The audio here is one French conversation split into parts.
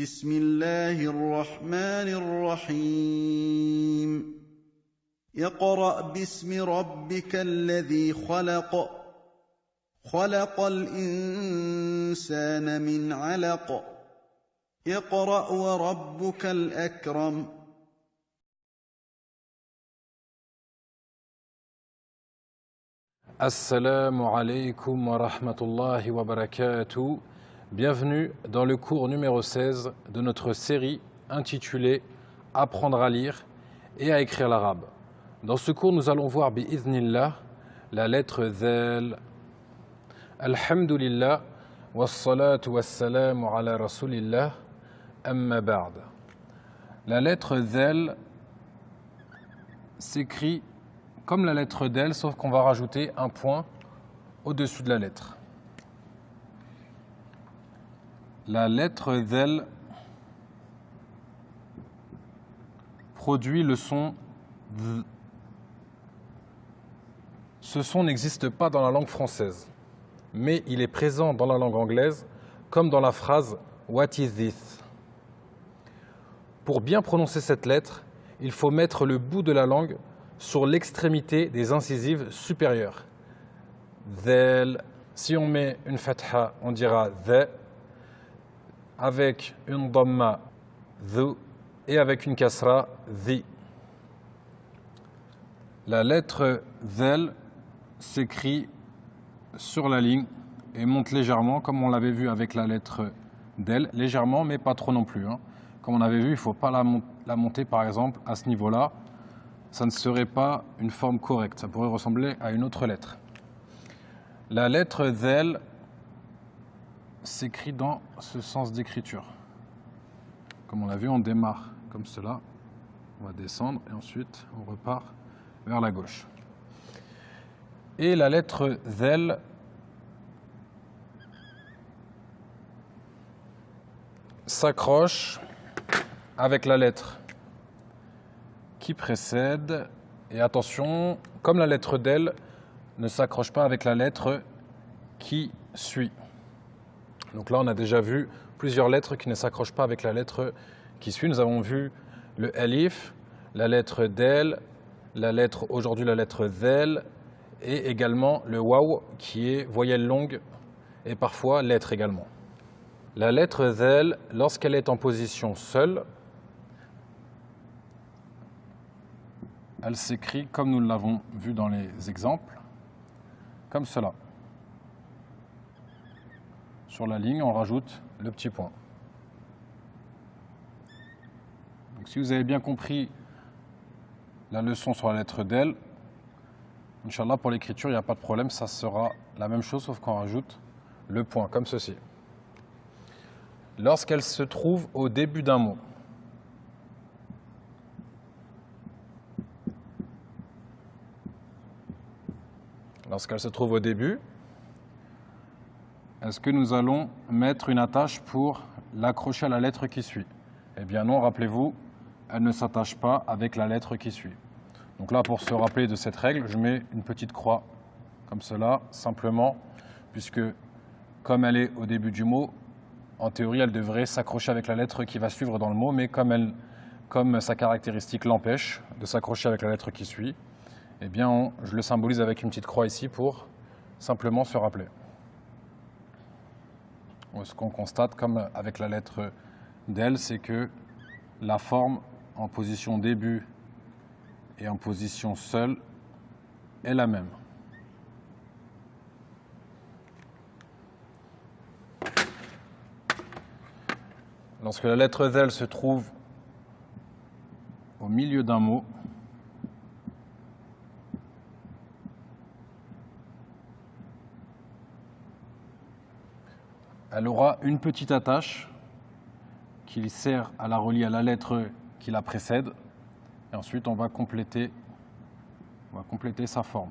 بسم الله الرحمن الرحيم اقرأ باسم ربك الذي خلق خلق الإنسان من علق اقرأ وربك الأكرم Assalamu alaikum wa rahmatullahi wa barakatuh. Bienvenue dans le cours numéro 16 de notre série intitulée Apprendre à lire et à écrire l'arabe. Dans ce cours, nous allons voir bi'idhnillah la lettre Dhal. Alhamdulillah wassalatu wassalamu ala rasulillah amma ba'd. La lettre Dhal s'écrit comme la lettre Del, sauf qu'on va rajouter un point au-dessus de la lettre. La lettre Del produit le son V. Ce son n'existe pas dans la langue française, mais il est présent dans la langue anglaise, comme dans la phrase « What is this ?» Pour bien prononcer cette lettre, il faut mettre le bout de la langue sur l'extrémité des incisives supérieures. Dhal. Si on met une fatha, on dira dha, avec une dhamma, dhu, et avec une kasra, dhi. La lettre dhal s'écrit sur la ligne et monte légèrement, comme on l'avait vu avec la lettre del, légèrement, mais pas trop non plus. Comme on avait vu, il ne faut pas la monter, par exemple, à ce niveau-là. Ça ne serait pas une forme correcte, ça pourrait ressembler à une autre lettre. La lettre Dhal s'écrit dans ce sens d'écriture. Comme on l'a vu, on démarre comme cela, on va descendre et ensuite on repart vers la gauche. Et la lettre Dhal s'accroche avec la lettre qui précède, et attention, comme la lettre Del ne s'accroche pas avec la lettre qui suit. Donc là, on a déjà vu plusieurs lettres qui ne s'accrochent pas avec la lettre qui suit. Nous avons vu le alif, la lettre Del, aujourd'hui la lettre Dhal, et également le waw qui est voyelle longue et parfois lettre également. La lettre Dhal, lorsqu'elle est en position seule, elle s'écrit comme nous l'avons vu dans les exemples, comme cela. Sur la ligne, on rajoute le petit point. Donc, si vous avez bien compris la leçon sur la lettre Del, Inch'Allah, pour l'écriture, il n'y a pas de problème, ça sera la même chose, sauf qu'on rajoute le point, comme ceci. Lorsqu'elle se trouve au début d'un mot, lorsqu'elle se trouve au début, est-ce que nous allons mettre une attache pour l'accrocher à la lettre qui suit? Eh bien non, rappelez-vous, elle ne s'attache pas avec la lettre qui suit. Donc là, pour se rappeler de cette règle, je mets une petite croix comme cela, simplement, puisque comme elle est au début du mot, en théorie, elle devrait s'accrocher avec la lettre qui va suivre dans le mot, mais comme sa caractéristique l'empêche de s'accrocher avec la lettre qui suit, eh bien, je le symbolise avec une petite croix ici pour simplement se rappeler. Ce qu'on constate, comme avec la lettre Del, c'est que la forme en position début et en position seule est la même. Lorsque la lettre Del se trouve au milieu d'un mot, elle aura une petite attache qui sert à la relier à la lettre qui la précède. Et ensuite, on va compléter sa forme.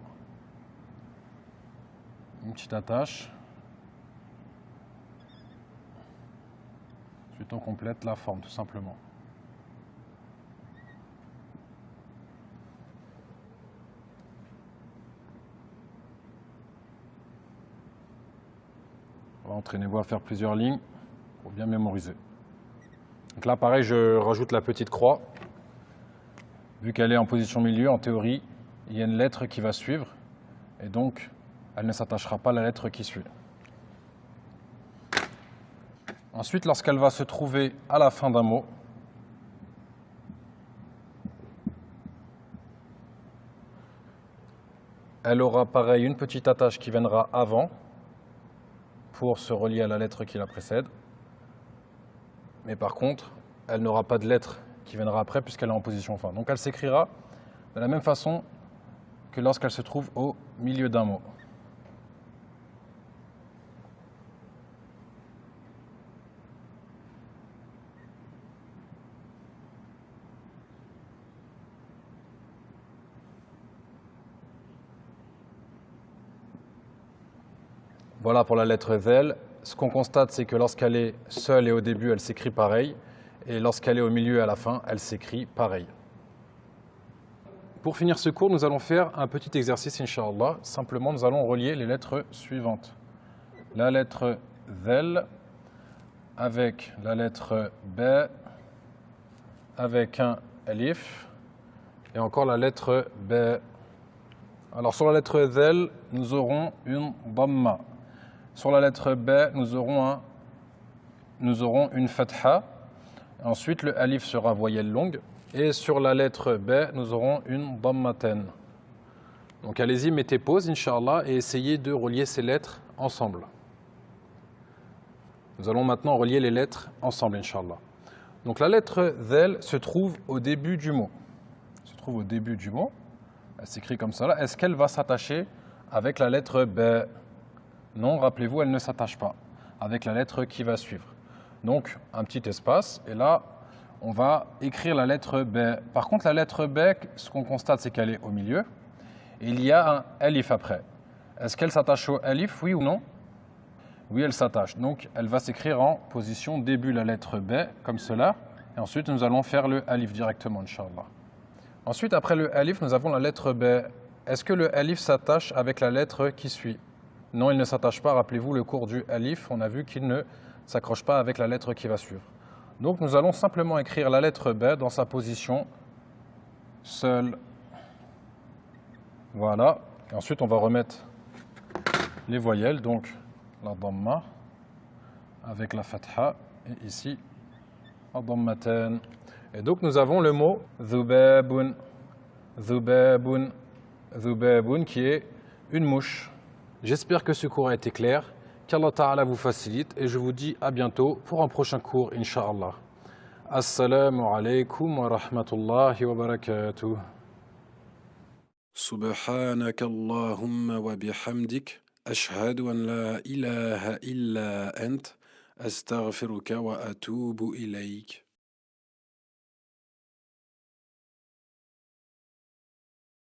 Une petite attache. Ensuite, on complète la forme, tout simplement. Entraînez-vous à faire plusieurs lignes pour bien mémoriser. Donc là, pareil, je rajoute la petite croix. Vu qu'elle est en position milieu, en théorie, il y a une lettre qui va suivre. Et donc, elle ne s'attachera pas à la lettre qui suit. Ensuite, lorsqu'elle va se trouver à la fin d'un mot, elle aura pareil une petite attache qui viendra avant pour se relier à la lettre qui la précède. Mais par contre, elle n'aura pas de lettre qui viendra après puisqu'elle est en position fin. Donc elle s'écrira de la même façon que lorsqu'elle se trouve au milieu d'un mot. Voilà pour la lettre Zel. Ce qu'on constate, c'est que lorsqu'elle est seule et au début, elle s'écrit pareil. Et lorsqu'elle est au milieu et à la fin, elle s'écrit pareil. Pour finir ce cours, nous allons faire un petit exercice, Inch'Allah. Simplement, nous allons relier les lettres suivantes. La lettre Zel avec la lettre B, avec un Alif, et encore la lettre B. Alors sur la lettre Zel, nous aurons une Dhamma. Sur la lettre B, nous aurons une Fatha. Ensuite, le Alif sera voyelle longue. Et sur la lettre B, nous aurons une Dhammaten. Donc allez-y, mettez pause, Inch'Allah, et essayez de relier ces lettres ensemble. Nous allons maintenant relier les lettres ensemble, Inch'Allah. Donc la lettre Zel se trouve au début du mot. Elle s'écrit comme ça. Est-ce qu'elle va s'attacher avec la lettre B? Non, rappelez-vous, elle ne s'attache pas avec la lettre qui va suivre. Donc, un petit espace, et là, on va écrire la lettre B. Par contre, la lettre B, ce qu'on constate, c'est qu'elle est au milieu, et il y a un Alif après. Est-ce qu'elle s'attache au Alif, oui ou non? Oui, elle s'attache. Donc, elle va s'écrire en position début, la lettre B, comme cela, et ensuite, nous allons faire le Alif directement, Inch'Allah. Ensuite, après le Alif, nous avons la lettre B. Est-ce que le Alif s'attache avec la lettre qui suit? Non, il ne s'attache pas. Rappelez-vous le cours du Alif, on a vu qu'il ne s'accroche pas avec la lettre qui va suivre. Donc nous allons simplement écrire la lettre B dans sa position seule. Voilà. Et ensuite, on va remettre les voyelles. Donc la Dhamma avec la Fatha et ici la Dhammaten. Et donc nous avons le mot Dhubabun. Dhubabun. Dhubabun qui est une mouche. J'espère que ce cours a été clair, qu'Allah Ta'ala vous facilite et je vous dis à bientôt pour un prochain cours, Inch'Allah. Assalamu alaikum wa rahmatullahi wa barakatuh. سبحانك اللهم وبحمدك أشهد أن لا إله إلا أنت أستغفرك وأتوب إليك